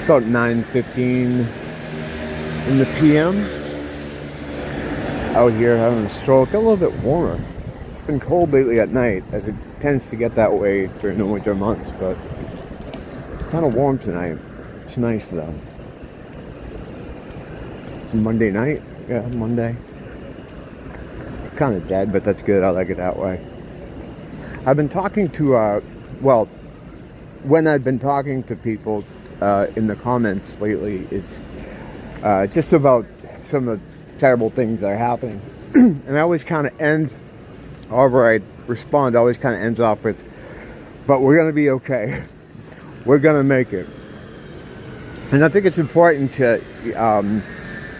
about 9:15 in the PM. Out here having a stroke. A little bit warmer. It's been cold lately at night, as it tends to get that way during the winter months, but kind of warm tonight. It's nice though. It's Monday night. Yeah, Monday. Kind of dead, but that's good. I like it that way. I've been talking to, when I've been talking to people in the comments lately, it's just about some of the terrible things that are happening. And I always kind of end, however I respond, always kind of ends off with, but we're going to be okay. We're going to make it. And I think it's important to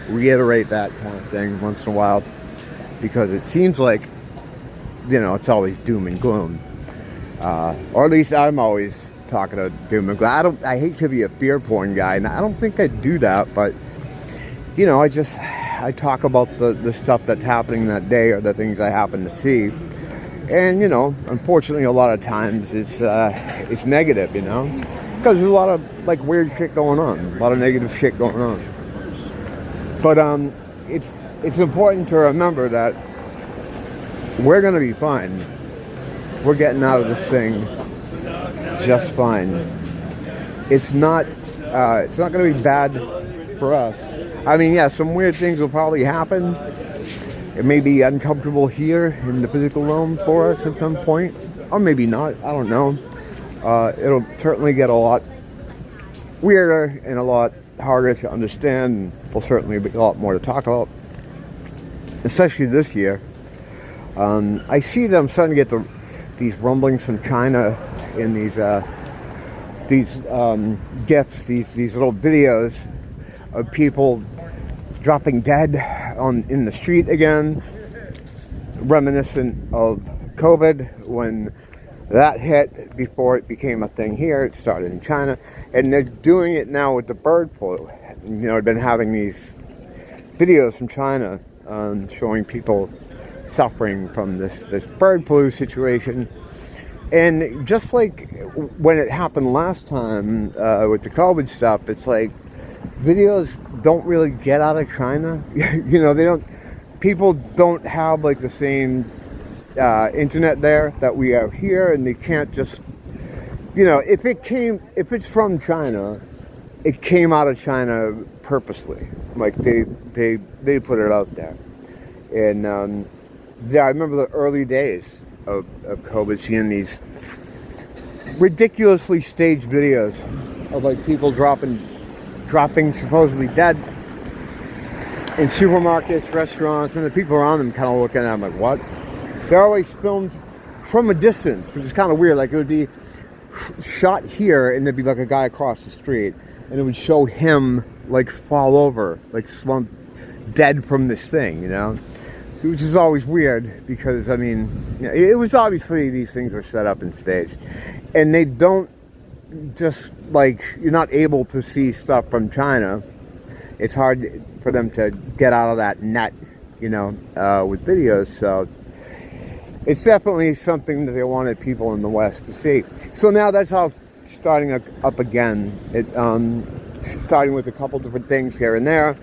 reiterate that kind of thing once in a while, because it seems like, it's always doom and gloom. Or at least I'm always talking about doom and gloom. I hate to be a fear porn guy, and I don't think I do that, but, I talk about the stuff that's happening that day or the things I happen to see. And, unfortunately a lot of times it's negative, because there's a lot of, weird shit going on. A lot of negative shit going on. But it's important to remember that we're going to be fine. We're getting out of this thing just fine. It's not going to be bad for us. I mean, yeah, some weird things will probably happen. It may be uncomfortable here in the physical realm for us at some point, or maybe not. I don't know. It'll certainly get a lot weirder and a lot harder to understand. And there'll certainly be a lot more to talk about, especially this year. I see them starting to get these rumblings from China in these GIFs, these little videos of people dropping dead in the street again, reminiscent of COVID when that hit. Before it became a thing here, it started in China, and they're doing it now with the bird flu. I've been having these videos from China showing people suffering from this bird flu situation. And just like when it happened last time with the COVID stuff, it's like videos don't really get out of China. People don't have the same internet there that we have here, and they can't just, if it's from China, it came out of China purposely. They put it out there. And I remember the early days of COVID, seeing these ridiculously staged videos of people dropping supposedly dead in supermarkets, restaurants, and the people around them kind of looking at them like, what? They're always filmed from a distance, which is kind of weird. It would be shot here, and there'd be a guy across the street, and it would show him fall over, slump dead from this thing, which is always weird, because it was obviously these things were set up and staged, and they don't just you're not able to see stuff from China. It's hard for them to get out of that net, with videos. So it's definitely something that they wanted people in the West to see. So now that's all starting up again. It starting with a couple different things here and there,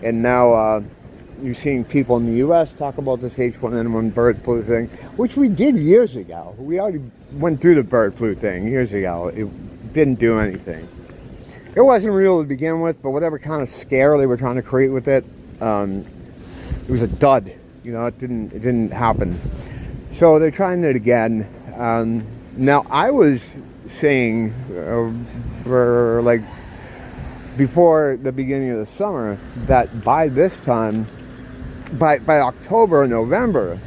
and now you're seeing people in the U.S. talk about this H1N1 bird flu thing, which we did years ago. We already went through the bird flu thing years ago. It didn't do anything. It wasn't real to begin with, but whatever kind of scare they were trying to create with it, it was a dud. It didn't happen. So they're trying it again. Now I was saying, before the beginning of the summer, that by this time, by October or November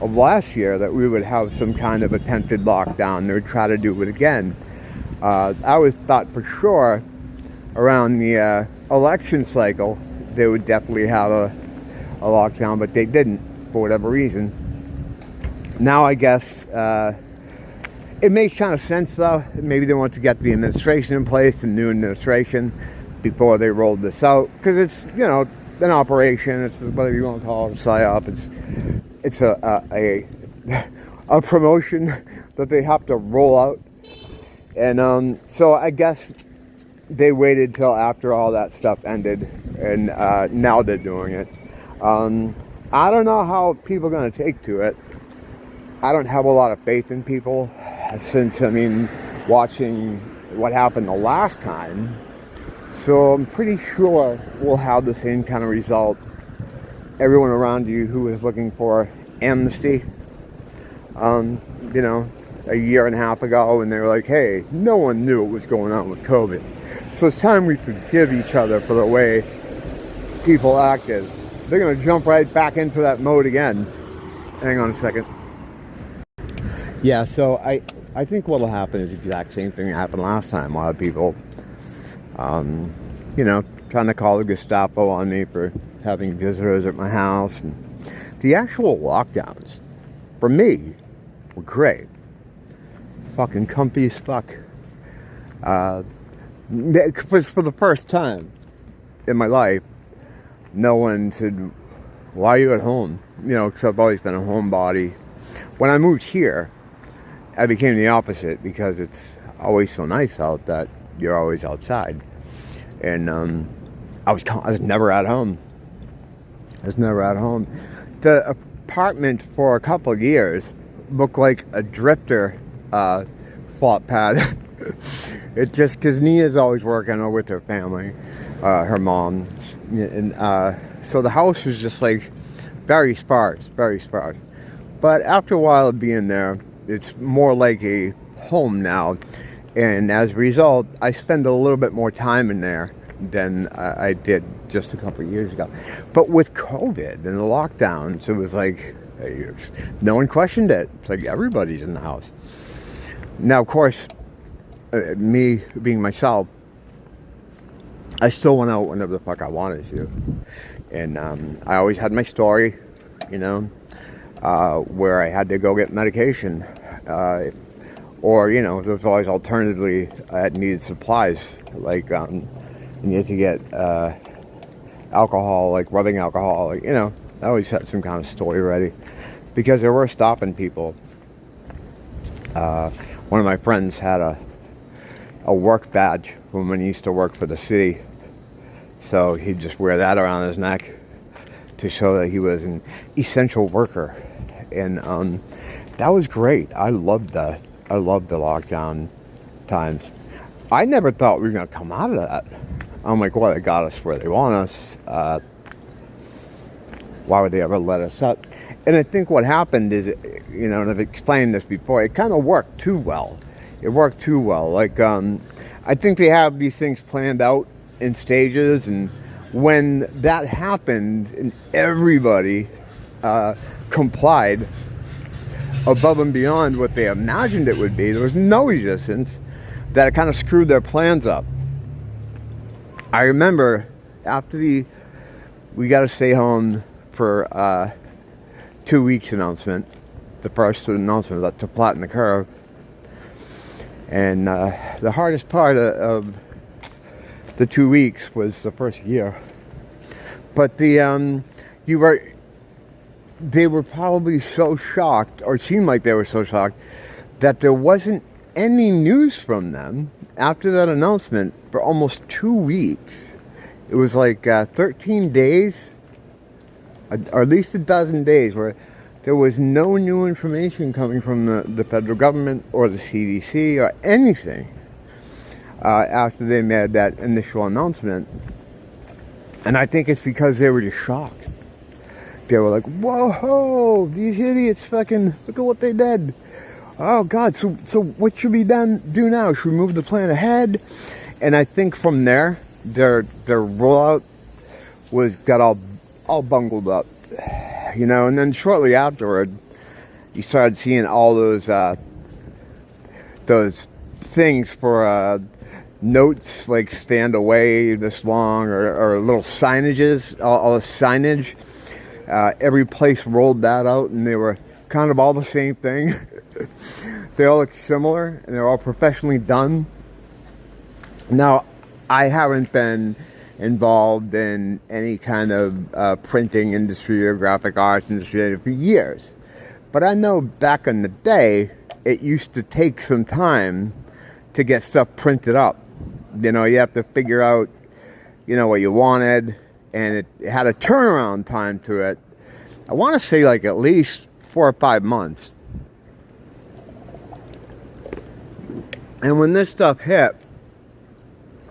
of last year, that we would have some kind of attempted lockdown. They would try to do it again. I always thought for sure around the election cycle they would definitely have a lockdown, but they didn't for whatever reason. Now I guess it makes kind of sense though. Maybe they want to get the administration in place, the new administration, before they rolled this out, because it's an operation. It's whatever you want to call it, a psyop. It's a promotion that they have to roll out. And so I guess they waited till after all that stuff ended, and now they're doing it. I don't know how people are going to take to it. I don't have a lot of faith in people since, I mean, watching what happened the last time. So I'm pretty sure we'll have the same kind of result. Everyone around you who is looking for amnesty, you know, a year and a half ago, and they were like, hey, no one knew what was going on with COVID. So it's time we forgive each other for the way people acted. They're going to jump right back into that mode again. Hang on a second. Yeah, so I think what'll happen is the exact same thing that happened last time. A lot of people, you know, trying to call the Gestapo on me for having visitors at my house. And the actual lockdowns, for me, were great. Fucking comfy as fuck. For the first time in my life, no one said, why are you at home? You know, because I've always been a homebody. When I moved here, I became the opposite because it's always so nice out that you're always outside. And I was never at home. The apartment for a couple of years looked like a drifter flop pad. It just, because Nia's always working with her family, her mom, and so the house was just like very sparse. But after a while of being there, it's more like a home now, and as a result, I spend a little bit more time in there than I did just a couple of years ago. But with COVID and the lockdowns, it was like no one questioned it. It's like everybody's in the house. Now, of course, me being myself, I still went out whenever the fuck I wanted to. And I always had my story, you know, where I had to go get medication. Or, you know, there was always alternatively, I had needed supplies, like you need to get alcohol, like rubbing alcohol, like, you know, I always had some kind of story ready. Because they were stopping people. One of my friends had a work badge from when he used to work for the city. So he'd just wear that around his neck to show that he was an essential worker. And that was great. I loved that. I loved the lockdown times. I never thought we were going to come out of that. I'm like, well, they got us where they want us. Why would they ever let us up? And I think what happened is, you know, and I've explained this before, it kind of worked too well. Like, I think they have these things planned out in stages, and when that happened and everybody complied above and beyond what they imagined it would be, there was no resistance, that it kind of screwed their plans up. I remember after we got to stay home for 2 weeks announcement, the first announcement that to flatten the curve. And the hardest part of the 2 weeks was the first year. But they were probably so shocked, or it seemed like they were so shocked, that there wasn't any news from them after that announcement for almost 2 weeks. It was like 13 days, or at least a dozen days, where there was no new information coming from the federal government or the CDC or anything after they made that initial announcement. And I think it's because they were just shocked. They were like, whoa, these idiots fucking, look at what they did. Oh God, so what should we do now? Should we move the plan ahead? And I think from there, their rollout got all bungled up. You know, and then shortly afterward, you started seeing all those things for notes like stand away this long, or little signages, all the signage. Every place rolled that out, and they were kind of all the same thing. They all look similar, and they're all professionally done. Now, I haven't been involved in any kind of printing industry or graphic arts industry for years. But I know back in the day, it used to take some time to get stuff printed up. You know, you have to figure out, you know, what you wanted, and it had a turnaround time to it. I want to say like at least 4 or 5 months. And when this stuff hit,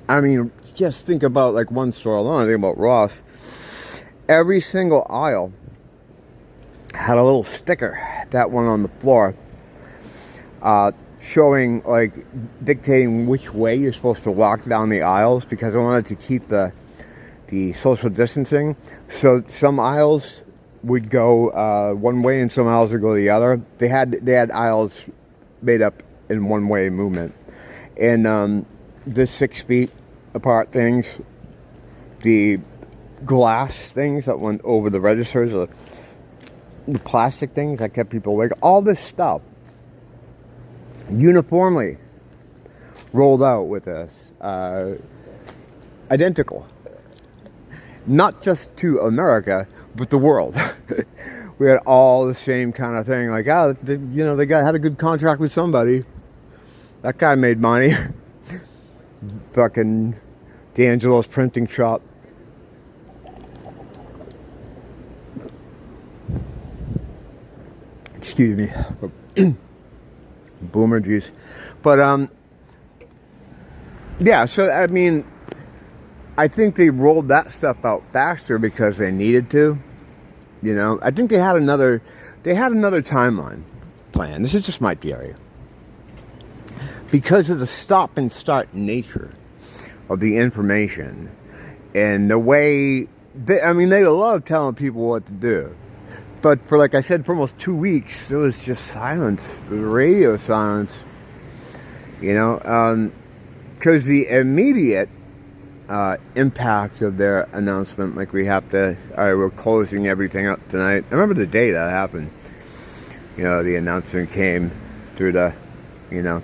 I mean, just think about like one store alone. Think about Ross. Every single aisle had a little sticker, that one on the floor, showing, like, dictating which way you're supposed to walk down the aisles, because I wanted to keep the social distancing. So some aisles would go one way and some aisles would go the other. They had aisles made up in one way movement. And the 6 feet apart things, the glass things that went over the registers, the plastic things that kept people awake, all this stuff uniformly rolled out with this, identical, not just to America, but the world. We had all the same kind of thing, like, you know, they had a good contract with somebody. That guy made money. Fucking D'Angelo's printing shop. Excuse me. Boomer juice. But, yeah, so, I mean, I think they rolled that stuff out faster because they needed to. You know, I think they had another timeline plan. This is just my theory. Because of the stop and start nature of the information and the way, they love telling people what to do. But for, like I said, for almost 2 weeks, there was just silence. It was radio silence. You know, because the immediate impact of their announcement, like we have to, all right, we're closing everything up tonight. I remember the day that happened. You know, the announcement came through the, you know,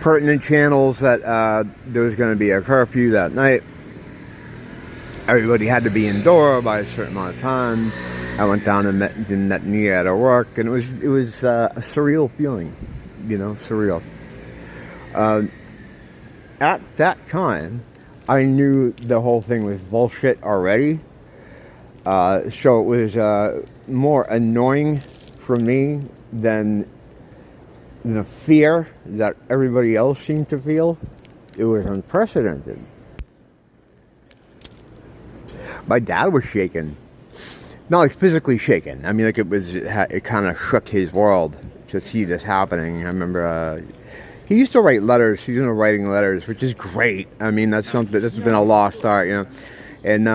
pertinent channels that there was going to be a curfew that night. Everybody had to be indoor by a certain amount of time. I went down and met Nia at her work, and it was a surreal feeling, you know, surreal. At that time, I knew the whole thing was bullshit already, so it was more annoying for me than the fear that everybody else seemed to feel. It was unprecedented. My dad was shaken. Not like physically shaken. I mean, like it kind of shook his world to see this happening. I remember he used to write letters. He's into writing letters, which is great. I mean, that's something that's been a lost art, you know. And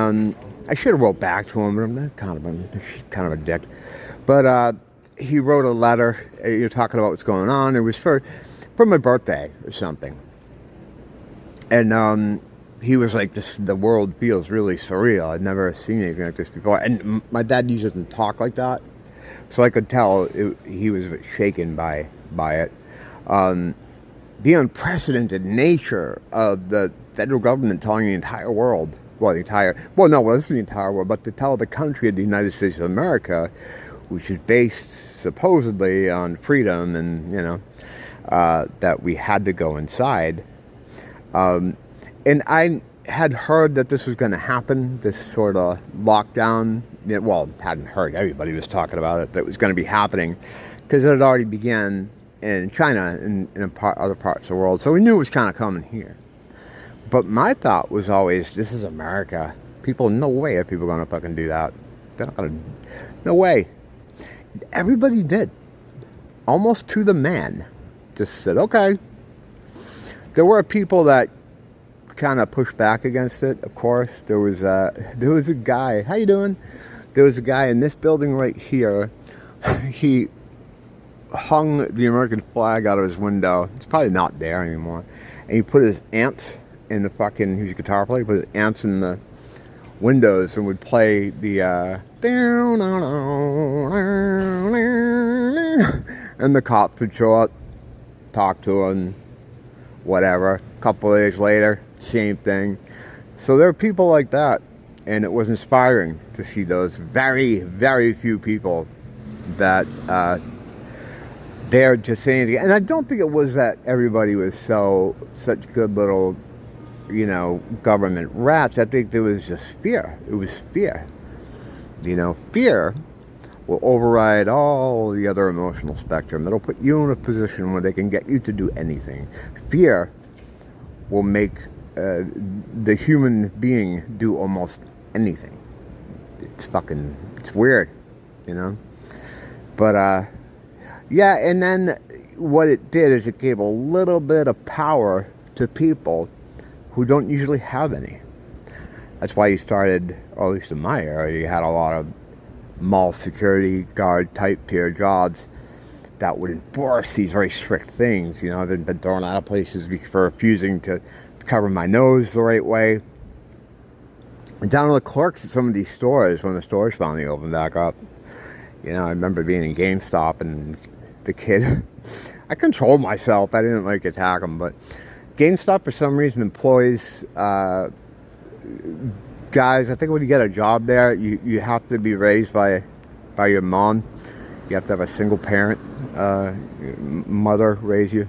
I should have wrote back to him, but I'm kind of a dick. But he wrote a letter. You're talking about what's going on. It was for my birthday or something. And he was like, the world feels really surreal. I'd never seen anything like this before. And my dad usually doesn't talk like that. So I could tell he was a bit shaken by it. The unprecedented nature of the federal government telling the entire world, well, it wasn't the entire world, but to tell the country of the United States of America, which is based supposedly on freedom and, you know, that we had to go inside. And I had heard that this was going to happen, this sort of lockdown. Well, hadn't heard. Everybody was talking about it, but it was going to be happening because it had already began in China and in other parts of the world. So we knew it was kind of coming here. But my thought was always, this is America. No way are people going to fucking do that. They're not going to, no way. Everybody did. Almost to the man. Just said, okay. There were people that kind of pushed back against it, of course. There was a guy, how you doing? There was a guy in this building right here. He hung the American flag out of his window. It's probably not there anymore. And he put his amps in the fucking, he was a guitar player, put his amps in the windows and would play the and the cops would show up, talk to him, whatever. A couple of days later, same thing. So there are people like that, and it was inspiring to see those very, very few people that dared to say anything. And I don't think it was that everybody was such good little government rats. I think there was just fear. It was fear. Fear will override all the other emotional spectrum. It'll put you in a position where they can get you to do anything. Fear will make the human being do almost anything. It's weird, But, yeah, and then what it did is it gave a little bit of power to people who don't usually have any. That's why you started, or at least in my area, you had a lot of mall security guard type tier jobs that would enforce these very strict things. I've been thrown out of places for refusing to cover my nose the right way. And down to the clerks at some of these stores when the stores finally opened back up. I remember being in GameStop and the kid, I controlled myself. I didn't attack him, but GameStop for some reason employs guys. I think when you get a job there, you have to be raised by your mom. You have to have a single parent mother raise you.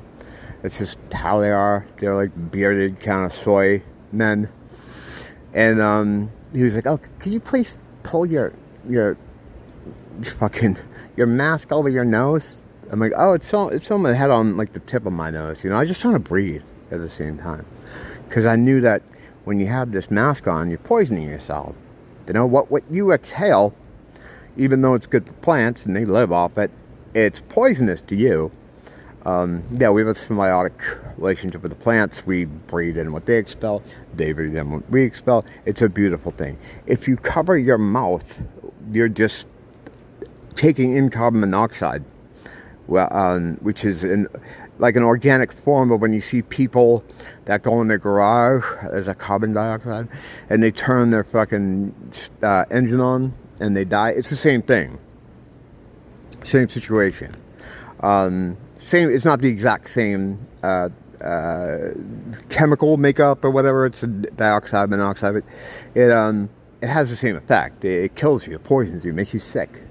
It's just how they are. They're like bearded kind of soy men. And he was like, "Oh, can you please pull your mask over your nose?" I'm like, "Oh, it's on my head, on the tip of my nose." I was just trying to breathe at the same time, because I knew that when you have this mask on, you're poisoning yourself. What you exhale, even though it's good for plants and they live off it, it's poisonous to you. Yeah, we have a symbiotic relationship with the plants. We breathe in what they expel, they breathe in what we expel. It's a beautiful thing. If you cover your mouth, you're just taking in carbon monoxide, which is an organic form of when you see people that go in their garage, there's a carbon dioxide, and they turn their fucking engine on and they die. It's the same thing. Same situation. It's not the exact same chemical makeup or whatever. It's a dioxide, monoxide. But it has the same effect. It kills you, it poisons you, makes you sick.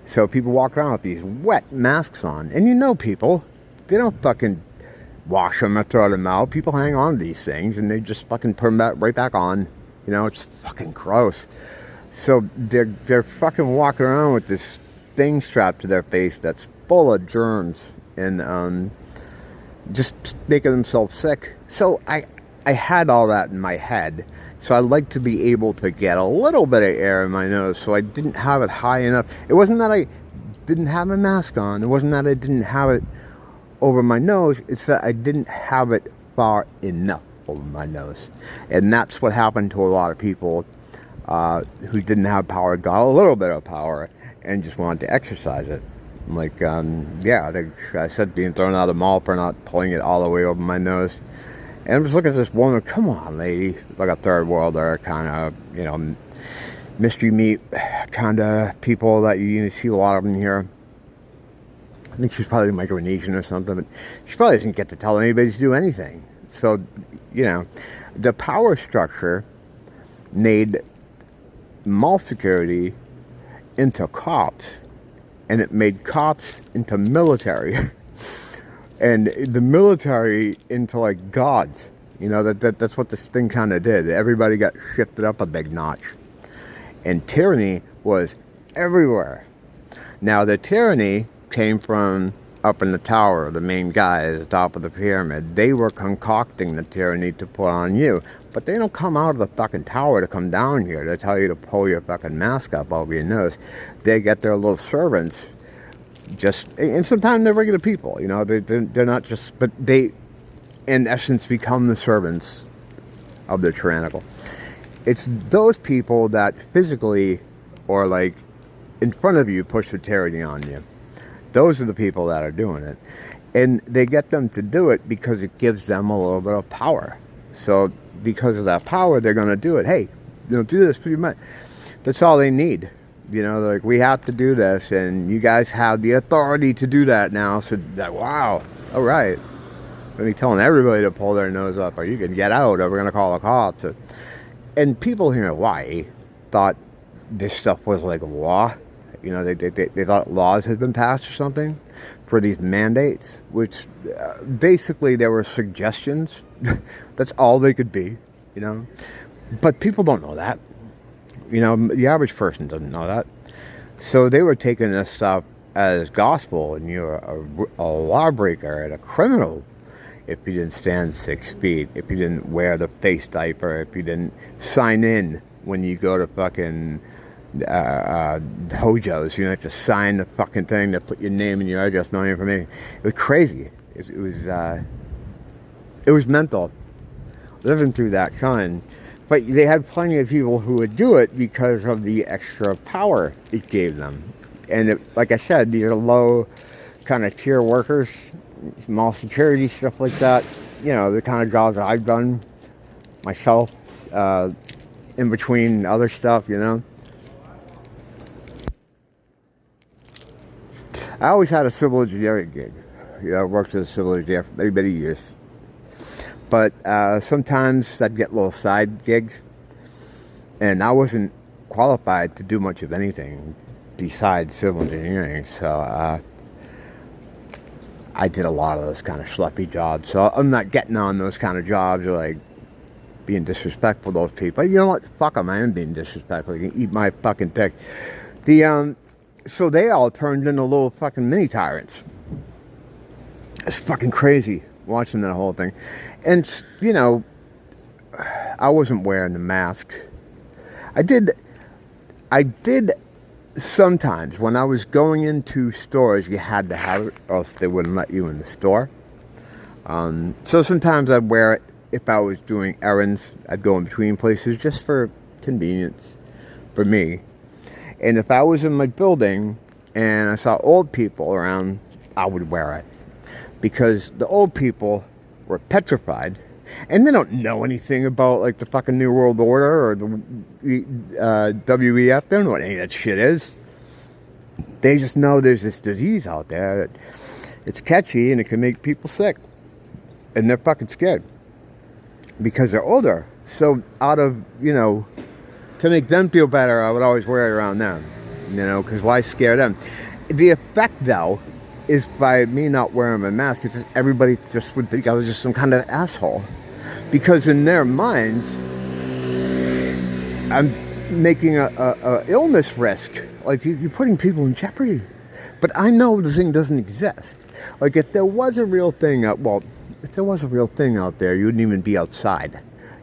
So people walk around with these wet masks on, and people, they don't fucking wash them or throw them out. People hang on to these things and they just fucking put them right back on. It's fucking gross. So they're fucking walking around with this thing strapped to their face that's full of germs and just making themselves sick. So I had all that in my head. So I like to be able to get a little bit of air in my nose, so I didn't have it high enough. It wasn't that I didn't have a mask on. It wasn't that I didn't have it over my nose. It's that I didn't have it far enough over my nose. And that's what happened to a lot of people who didn't have power, got a little bit of power, and just wanted to exercise it. I said being thrown out of the mall for not pulling it all the way over my nose. And I'm just looking at this woman, come on, lady, like a third worlder kind of, mystery meat kind of people that you see a lot of them here. I think she's probably Micronesian or something, but she probably doesn't get to tell anybody to do anything. So, the power structure made mall security into cops, and it made cops into military. And the military into gods. That's what this thing kind of did. Everybody got shifted up a big notch. And tyranny was everywhere. Now the tyranny came from up in the tower, the main guys at the top of the pyramid. They were concocting the tyranny to put on you. But they don't come out of the fucking tower to come down here to tell you to pull your fucking mask up over your nose. They get their little servants. And sometimes they're regular people, they're not just, but they, in essence, become the servants of the tyrannical. It's those people that physically, or in front of you, push the tyranny on you. Those are the people that are doing it. And they get them to do it because it gives them a little bit of power. So because of that power, they're going to do it. Hey, do this pretty much. That's all they need. We have to do this, and you guys have the authority to do that now. So wow, all right. We're going to be telling everybody to pull their nose up, or you can get out, or we're going to call the cops. And people here in Hawaii thought this stuff was law. You know, they thought laws had been passed or something for these mandates, which basically there were suggestions. That's all they could be, you know. But people don't know that. You know, the average person doesn't know that. So they were taking this stuff as gospel, and you're a lawbreaker and a criminal if you didn't stand 6 feet, if you didn't wear the face diaper, if you didn't sign in when you go to fucking hojos. You know, just sign the fucking thing to put your name and your address, no information. It was crazy. It was mental living through that kind. But they had plenty of people who would do it because of the extra power it gave them. And it, like I said, these are low kind of tier workers, small security, stuff like that. You know, the kind of jobs I've done myself, in between other stuff, you know. I always had a civil engineering gig. You know, I worked as a civil engineer for many, many years. But sometimes I'd get little side gigs, and I wasn't qualified to do much of anything besides civil engineering. So I did a lot of those kind of schleppy jobs. So I'm not getting on those kind of jobs or like being disrespectful to those people. You know what? Fuck them. I am being disrespectful. You can eat my fucking dick. So they all turned into little fucking mini tyrants. It's fucking crazy watching that whole thing. And, you know, I wasn't wearing the mask. I did sometimes when I was going into stores, you had to have it, or else they wouldn't let you in the store. So sometimes I'd wear it if I was doing errands. I'd go in between places just for convenience for me. And if I was in my building and I saw old people around, I would wear it. Because the old people were petrified, and they don't know anything about like the fucking New World Order or the WEF. They don't know what any of that shit is. They just know there's this disease out there that it's catchy and it can make people sick, and they're fucking scared because they're older. So out of, you know, to make them feel better, I would always wear it around them, you know, because why scare them? The effect, though, is by me not wearing my mask, it's just everybody just would think I was just some kind of asshole. Because in their minds, I'm making a illness risk. Like, you're putting people in jeopardy. But I know the thing doesn't exist. Like, if there was a real thing, if there was a real thing out there, you wouldn't even be outside.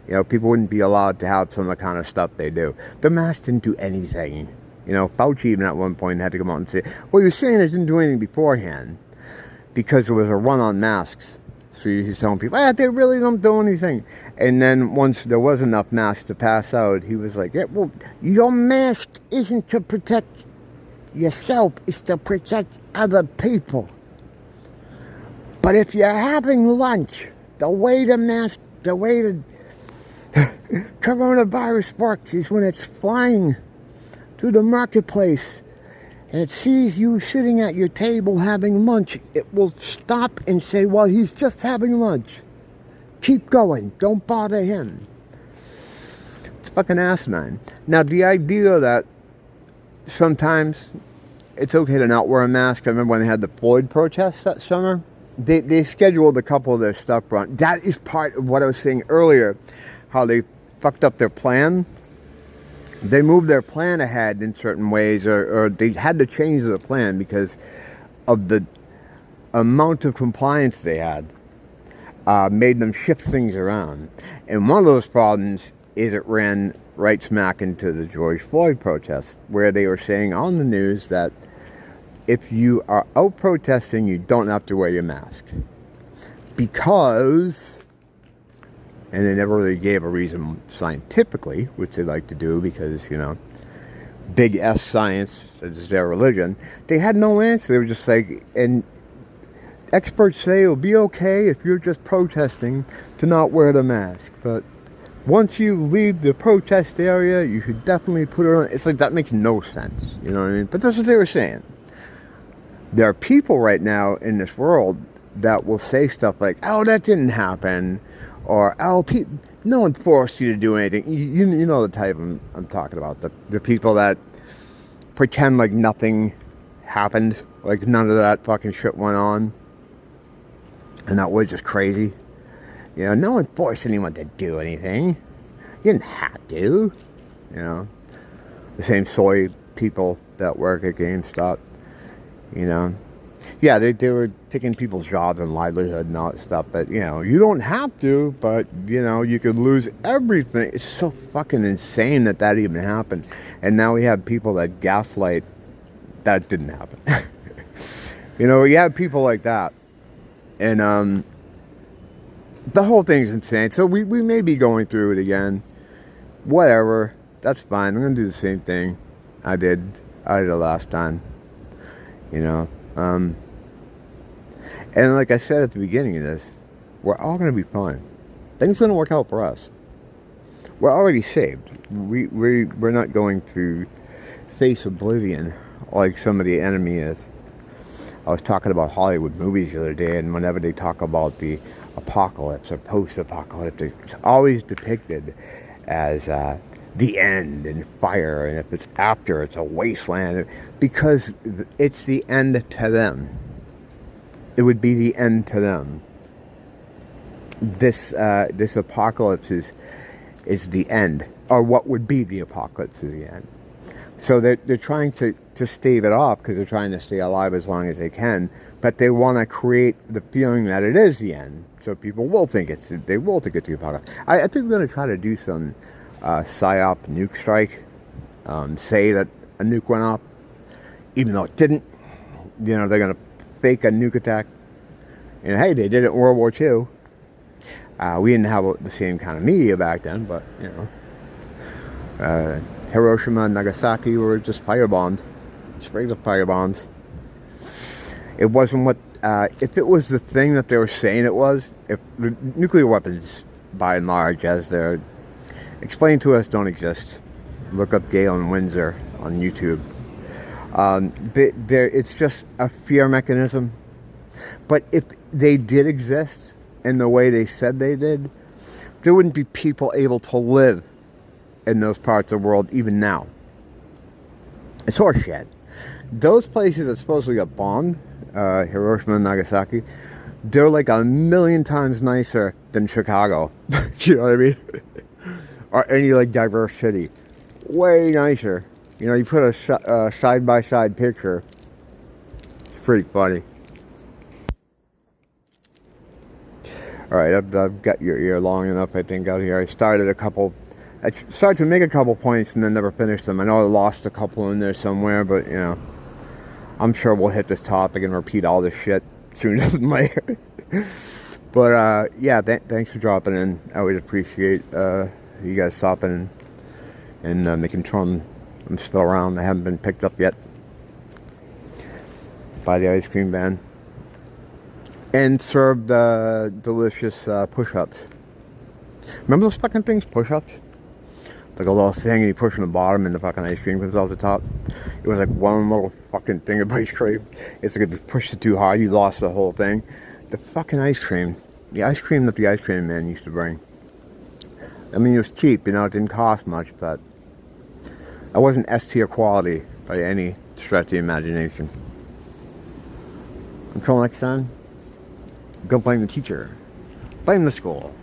You know, people wouldn't be allowed to have some of the kind of stuff they do. The mask didn't do anything. You know, Fauci even at one point had to come out and say, well, you're saying it didn't do anything beforehand because there was a run on masks. So he's telling people, they really don't do anything. And then once there was enough masks to pass out, he was like, yeah, well, your mask isn't to protect yourself, it's to protect other people. But if you're having lunch, the way the coronavirus works is when it's flying through the marketplace and it sees you sitting at your table having lunch, it will stop and say, well, he's just having lunch. Keep going. Don't bother him. It's fucking asinine. Now, the idea that sometimes it's okay to not wear a mask. I remember when they had the Floyd protests that summer. They scheduled a couple of their stuff run. That is part of what I was saying earlier, how they fucked up their plan. They moved their plan ahead in certain ways, or they had to change the plan because of the amount of compliance they had. Made them shift things around. And one of those problems is it ran right smack into the George Floyd protests, where they were saying on the news that if you are out protesting, you don't have to wear your mask. Because, and they never really gave a reason scientifically, which they like to do because, you know, big S science is their religion. They had no answer. They were just like, and experts say it'll be okay if you're just protesting to not wear the mask. But once you leave the protest area, you should definitely put it on. It's like, that makes no sense. You know what I mean? But that's what they were saying. There are people right now in this world that will say stuff like, oh, that didn't happen. Or, oh, no one forced you to do anything. You know the type I'm talking about. The people that pretend like nothing happened, like none of that fucking shit went on, and that was just crazy. You know, no one forced anyone to do anything. You didn't have to. You know, the same soy people that work at GameStop. You know, yeah, they were taking people's jobs and livelihood and all that stuff, but you know, you don't have to. But you know, you could lose everything. It's so fucking insane that that even happened, and now we have people that gaslight that didn't happen. You know, you have people like that, and the whole thing's insane. So we may be going through it again. Whatever, that's fine. I'm gonna do the same thing I did the last time. You know, and like I said at the beginning of this, we're all gonna be fine. Things are gonna work out for us. We're already saved. We're not going to face oblivion like some of the enemy is. I was talking about Hollywood movies the other day, and whenever they talk about the apocalypse or post-apocalyptic, it's always depicted as the end and fire, and if it's after, it's a wasteland, because it's the end to them. It would be the end to them. This apocalypse is the end, or what would be the apocalypse is the end. So they're trying to stave it off because they're trying to stay alive as long as they can, but they want to create the feeling that it is the end, so people will think it's the apocalypse. I think we're going to try to do some psyop nuke strike, say that a nuke went off, even though it didn't. You know, they're going to fake a nuke attack. And hey, they did it in World War II. We didn't have the same kind of media back then, but you know, Hiroshima and Nagasaki were just firebombed, straight up firebombed. It wasn't what, if it was the thing that they were saying it was, if the nuclear weapons, by and large, as they're explained to us, don't exist. Look up Galen Windsor on YouTube. It's just a fear mechanism. But if they did exist in the way they said they did, there wouldn't be people able to live in those parts of the world even now. It's horseshit. Those places that supposedly got bombed, Hiroshima and Nagasaki, they're like 1,000,000 times nicer than Chicago. You know what I mean? Or any like diverse city. Way nicer. You know, you put a side-by-side picture. It's pretty funny. Alright, I've got your ear long enough, I think, out here. I started to make a couple points and then never finished them. I know I lost a couple in there somewhere, but, you know, I'm sure we'll hit this topic and repeat all this shit sooner than later. But, yeah, thanks for dropping in. I always appreciate you guys stopping and making sure I'm still around. I haven't been picked up yet by the ice cream van. And served delicious push-ups. Remember those fucking things, push-ups? Like a little thing and you push on the bottom and the fucking ice cream comes out the top. It was like one little fucking thing of ice cream. It's like if you pushed it too hard, you lost the whole thing. The fucking ice cream. The ice cream that the ice cream man used to bring. I mean, it was cheap, you know, it didn't cost much, but I wasn't S-tier quality by any stretch of the imagination. Until next time, don't blame the teacher. Blame the school.